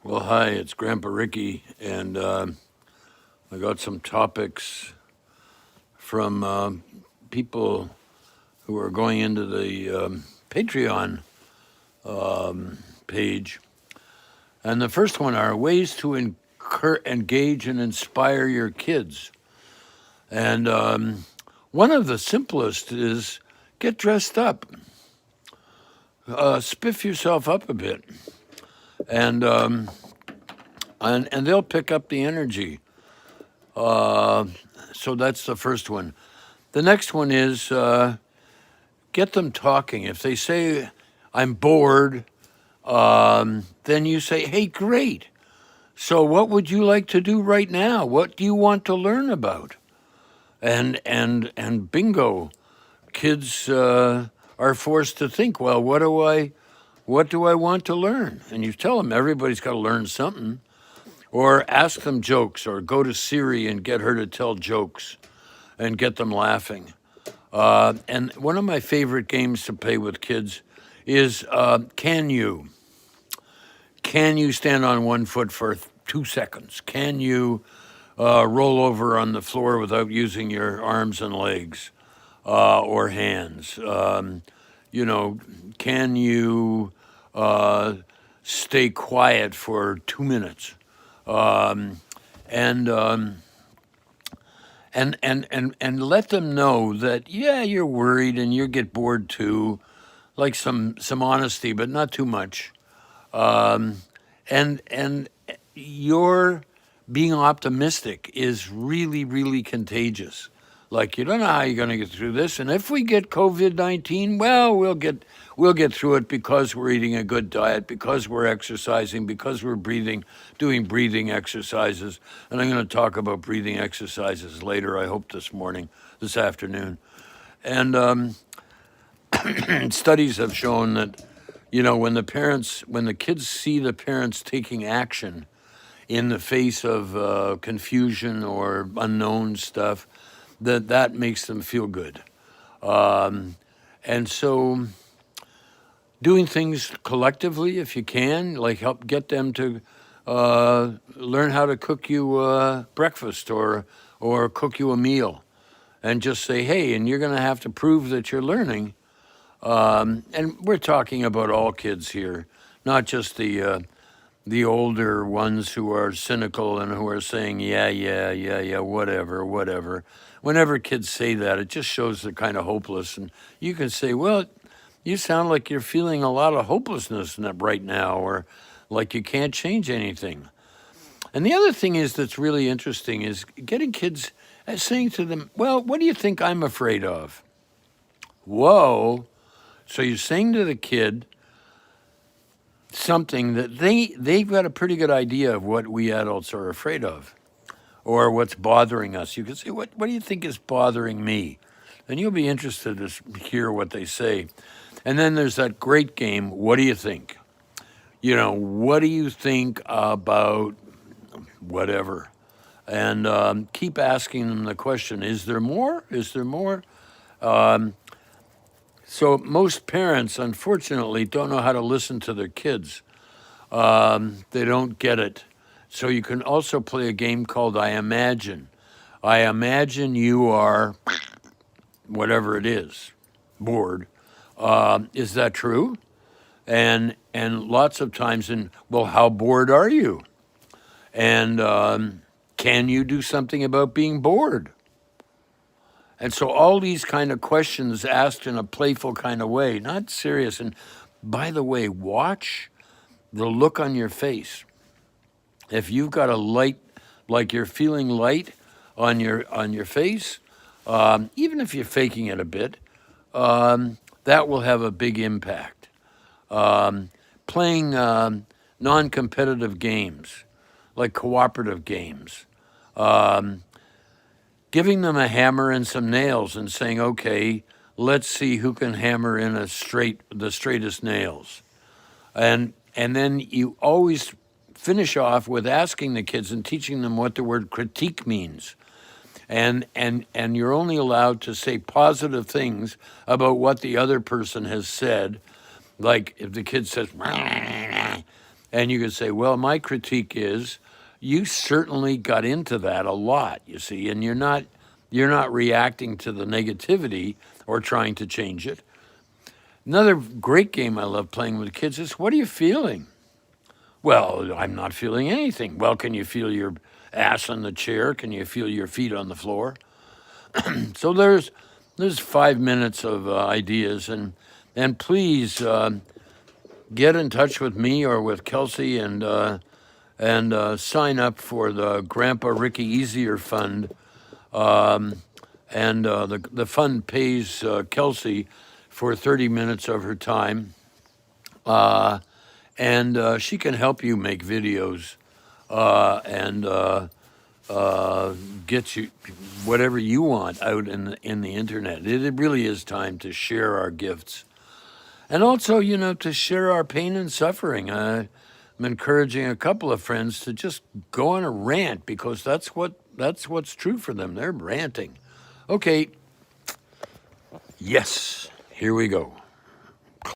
Well, hi, it's Grandpa Ricky, and I got some topics from people who are going into the Patreon page. And the first one are ways to engage and inspire your kids. And one of the simplest is get dressed up, spiff yourself up a bit, and they'll pick up the energy. So that's the first one. The next one is get them talking. If they say, I'm bored, then you say, hey, great. So what would you like to do right now? What do you want to learn about? And bingo, kids are forced to think, well, what do I want to learn? And you tell them everybody's got to learn something. Or ask them jokes, or go to Siri and get her to tell jokes and get them laughing. And one of my favorite games to play with kids is can you stand on one foot for 2 seconds? Can you roll over on the floor without using your arms and legs or hands? Can you stay quiet for 2 minutes? And let them know that you're worried and you get bored too, like some honesty, but not too much. And your being optimistic is really, really contagious. Like, you don't know how you're going to get through this, and if we get COVID-19, well, we'll get through it because we're eating a good diet, because we're exercising, because we're doing breathing exercises. And I'm going to talk about breathing exercises later, I hope this afternoon. And studies have shown that, when the kids see the parents taking action in the face of confusion or unknown stuff, that makes them feel good. And so doing things collectively, if you can, like help get them to learn how to cook you breakfast or cook you a meal, and just say, hey, and you're going to have to prove that you're learning. And we're talking about all kids here, not just the older ones who are cynical and who are saying, yeah, whatever. Whenever kids say that, it just shows they're kind of hopeless. And you can say, well, you sound like you're feeling a lot of hopelessness right now, or like you can't change anything. And the other thing that's really interesting is getting kids saying to them, well, what do you think I'm afraid of? Whoa. So you're saying to the kid something that they've got a pretty good idea of what we adults are afraid of, or what's bothering us. You can say, what do you think is bothering me? And you'll be interested to hear what they say. And then there's that great game, what do you think? What do you think about whatever? And keep asking them the question, is there more? Is there more? So most parents, unfortunately, don't know how to listen to their kids. They don't get it. So you can also play a game called I Imagine. I imagine you are whatever it is, bored. Is that true? And lots of times well, how bored are you? And can you do something about being bored? And so all these kind of questions asked in a playful kind of way, not serious. And by the way, watch the look on your face. If you've got a light, like you're feeling light on your face, even if you're faking it a bit, that will have a big impact. Playing non-competitive games, like cooperative games. Giving them a hammer and some nails and saying, okay, let's see who can hammer in the straightest nails. And then you always finish off with asking the kids and teaching them what the word critique means. And you're only allowed to say positive things about what the other person has said. Like if the kid says, And you can say, well, my critique is you certainly got into that a lot, you see, and you're not reacting to the negativity or trying to change it. Another great game I love playing with kids is, what are you feeling? Well, I'm not feeling anything. Well, can you feel your ass on the chair? Can you feel your feet on the floor? So there's 5 minutes of ideas, and please get in touch with me or with Kelsey and sign up for the Grandpa Ricky Easier Fund. And the fund pays Kelsey for 30 minutes of her time, and she can help you make videos and get you whatever you want out in the internet. It really is time to share our gifts, and also, to share our pain and suffering. I'm encouraging a couple of friends to just go on a rant because that's what's true for them. They're ranting. Okay, yes, here we go.